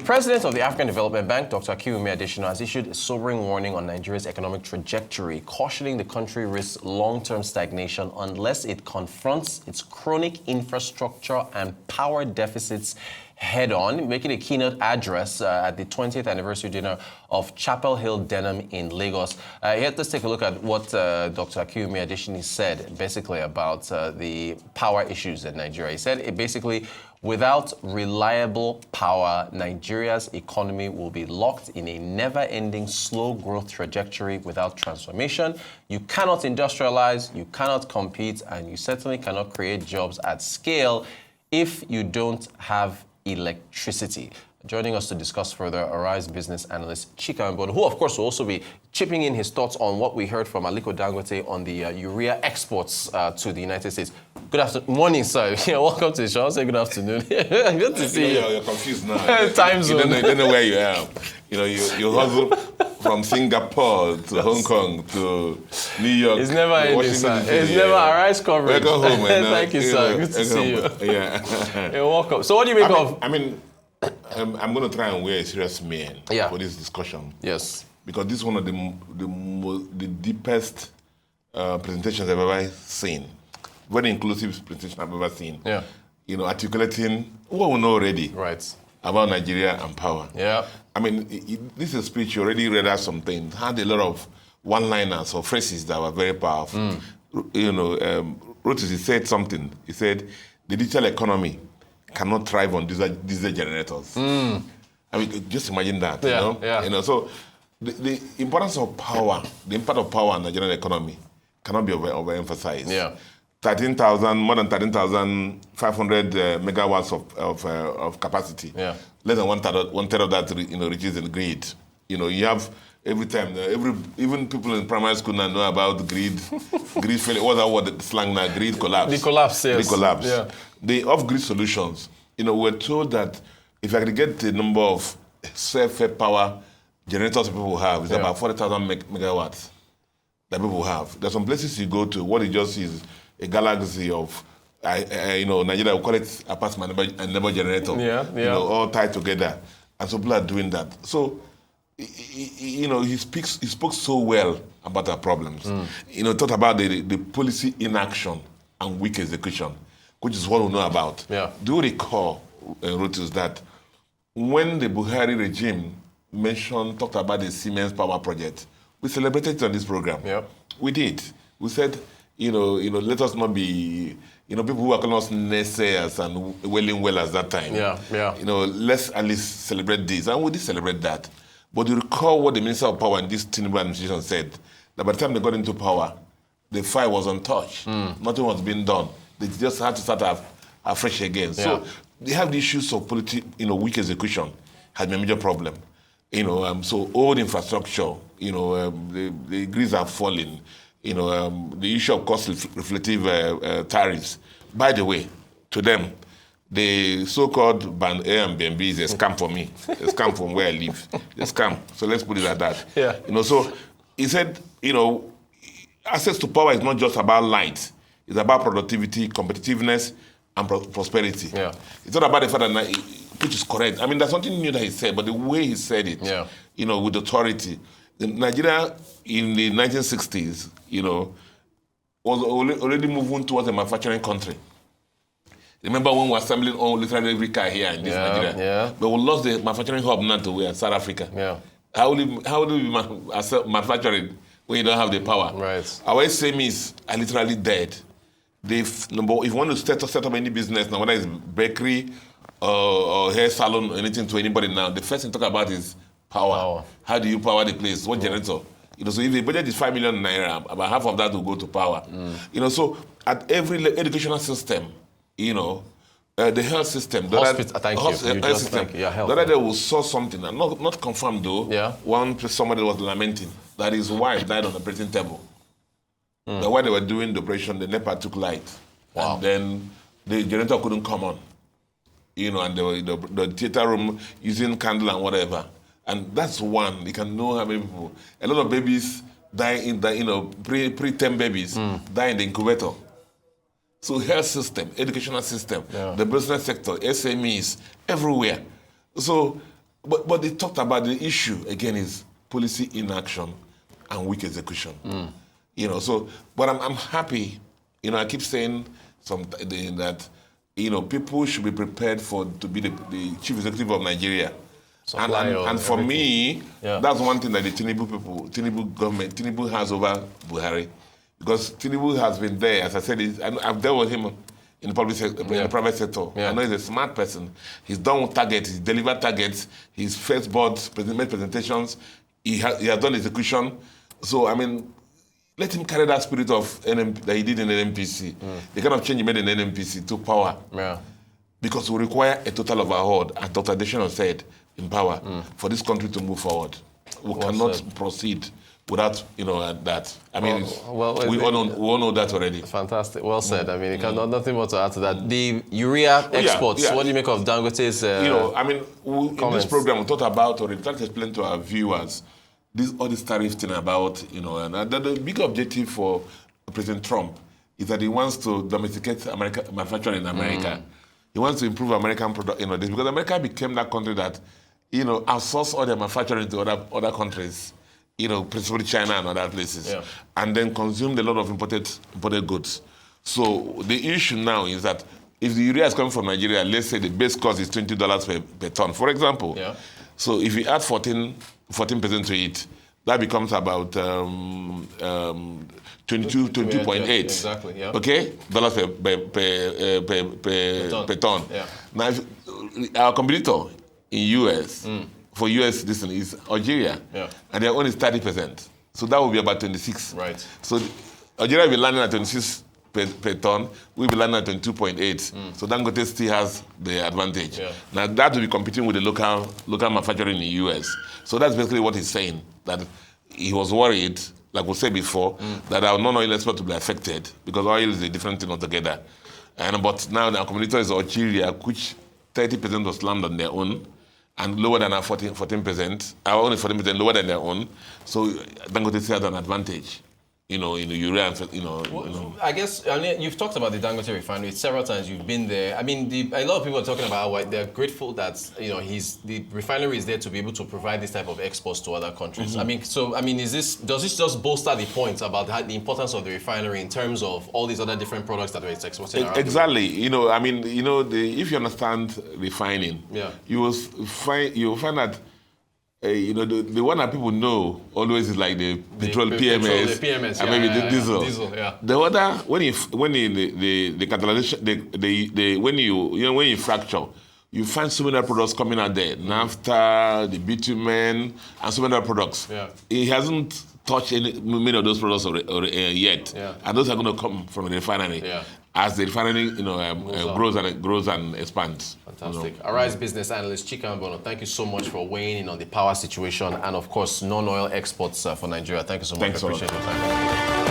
President of the African Development Bank, Dr. Akinwunmi Adesina, has issued a sobering warning on Nigeria's economic trajectory, cautioning the country risks long-term stagnation unless it confronts its chronic infrastructure and power deficits head-on, making a keynote address at the 20th anniversary dinner of Chapel Hill Denham in Lagos. Let's take a look at what Dr. Akinwunmi Adesina said basically about the power issues in Nigeria. He said basically, without reliable power, Nigeria's economy will be locked in a never-ending slow growth trajectory without transformation. You cannot industrialize, you cannot compete, and you certainly cannot create jobs at scale if you don't have electricity. Joining us to discuss further, Arise business analyst Chika Mbonu, who of course will also be chipping in his thoughts on what we heard from Aliko Dangote on the urea exports to the United States. Good morning, sir. Yeah, welcome to the show. I'll say good afternoon. Good to see you. You're confused now. Time zone. You don't know where you are. You hustle from Singapore to Hong Kong to New York. It's never ending, sir. It's never Arise coverage. Welcome home, man. Thank you, sir. Good to see you. Yeah. You're welcome. So what do you make of... I'm going to try and wear a serious mien for this discussion. Yes. Because this is one of the deepest presentations I've ever seen. Very inclusive presentation I've ever seen. Yeah. Articulating what we know already about Nigeria and power. Yeah. This is a speech you already read out some things. Had a lot of one-liners or phrases that were very powerful. Rotis, he said something. He said, the digital economy cannot thrive on diesel generators. Just imagine that, So the importance of power, the impact of power on the Nigerian economy cannot be overemphasized. Yeah. More than 13,500 megawatts of capacity. Yeah. Less than one third of that, reaches in grid. You have every time, even people in primary school now know about grid failure. What's that word, the slang now? Grid collapse. The collapse, yes. Grid collapse. Yeah. The off-grid solutions, we're told that if I could get the number of self-fed power generators people have, it's about 40,000 megawatts that people have. There's some places you go to, what it just is a galaxy of, Nigeria will call it a past and never generator. All tied together. And so people are doing that. So, he spoke so well about our problems. Talked about the policy inaction and weak execution, which is what we know about. Yeah. Do you recall, Rotus, that when the Buhari regime talked about the Siemens power project, we celebrated it on this program. Yep. We did. We said, let us not be, people who are calling us naysayers and wailing well at that time. Let's at least celebrate this. And we did celebrate that. But you recall what the Minister of Power in this Tinubu administration said, that by the time they got into power, the fire was untouched. Nothing was being done. They just had to start afresh again. Yeah. So they have the issues of weak execution has been a major problem. So old infrastructure, the grids are falling. The issue of cost-reflective tariffs. By the way, to them, the so-called band A and band B is a scam for me. A scam from where I live. A scam. So let's put it like that. Yeah. So he said, access to power is not just about light. It's about productivity, competitiveness, and prosperity. Yeah. It's not about the fact that, which is correct. There's something new that he said, but the way he said it, with authority. Nigeria in the 1960s, was already moving towards a manufacturing country. Remember when we were assembling literally every car here in this Nigeria? Yeah. But we lost the manufacturing hub now to where? South Africa. Yeah. How do we manufacture it when you don't have the power? Right. Our SMEs are literally dead. If you want to set up any business now, whether it's bakery or hair salon or anything to anybody now, the first thing to talk about is power. How do you power the place? What generator? So if the budget is 5 million naira, about half of that will go to power. So at every educational system, the health system, the other day we saw something, and not confirmed though. Yeah. Somebody was lamenting that his wife died on the operating table. That while they were doing the operation, the NEPA took light. Wow. And then the generator couldn't come on. And the theater room using candle and whatever. And that's one. You can know how many people. A lot of babies die in the, pre-term babies die in the incubator. So health system, educational system, the business sector, SMEs, everywhere. So But they talked about the issue, again, is policy inaction and weak execution. You know, so, but I'm happy, you know, I keep saying that, you know, people should be prepared to be the chief executive of Nigeria. And for me, that's one thing that the Tinubu government, Tinubu has over Buhari. Because Tinubu has been there, as I said, I've dealt with him in the public sector, in the private sector. I know he's a smart person. He's done with targets, he's delivered targets, he's first board, made presentations, he has done execution. So, I mean, let him carry that spirit of that he did in the NMPC. The kind of change he made in the NMPC to power. Because we require a total overhaul, as Dr. Adesina said, in power, for this country to move forward. We cannot proceed without, you know, that. I mean, we all know that already. Fantastic. Well said. I mean, nothing more to add to that. The urea exports, what do you make of Dangote's you know, I mean, in this program, we thought about already, trying to explain to our viewers all this tariff thing about, you know, and the big objective for President Trump is that he wants to domesticate manufacturing in America. He wants to improve American product, you know, this, because America became that country that, you know, outsource all their manufacturing to other countries, you know, principally China and other places, and then consumed a lot of imported goods. So the issue now is that if the urea is coming from Nigeria, let's say the base cost is $20 per ton, for example. So if you add 14% to it, that becomes about 22.8. Exactly. Okay, dollars per ton. Now, our competitor in US for US this is Algeria, and their own is 30%. So that will be about 26. Right. So Algeria will be landing at 26 per ton. We'll be landing at 22.8. So Dangote still has the advantage. Now that will be competing with the local manufacturing in the US. So that's basically what he's saying, that he was worried, like we said before, that our non-oil export will be affected because oil is a different thing altogether. But now our competitor is Algeria, which 30% was land on their own, and lower than our 14%, our only 14% lower than their own. So Dangote still has an advantage, you know, in the urea, I guess, I mean, you've talked about the Dangote refinery several times. You've been there. I mean, a lot of people are talking about how they're grateful that, you know, the refinery is there to be able to provide this type of exports to other countries. I mean, does this just bolster the point about the importance of the refinery in terms of all these other different products that it's exporting around? Exactly. You know, I mean, you know, if you understand refining, you will find that. You know, the one that people know always is like the petrol PMS, and maybe the diesel. The other, when you fracture, you find so many products coming out there, naphtha, the bitumen, and so many other products. It hasn't touched many of those products yet, and those are going to come from the refinery. As the refinery, you know, grows and expands. Fantastic. You know. Arise business analyst Chika Mbonu, thank you so much for weighing in on the power situation and, of course, non-oil exports for Nigeria. Thank you so much. Thanks I appreciate your time.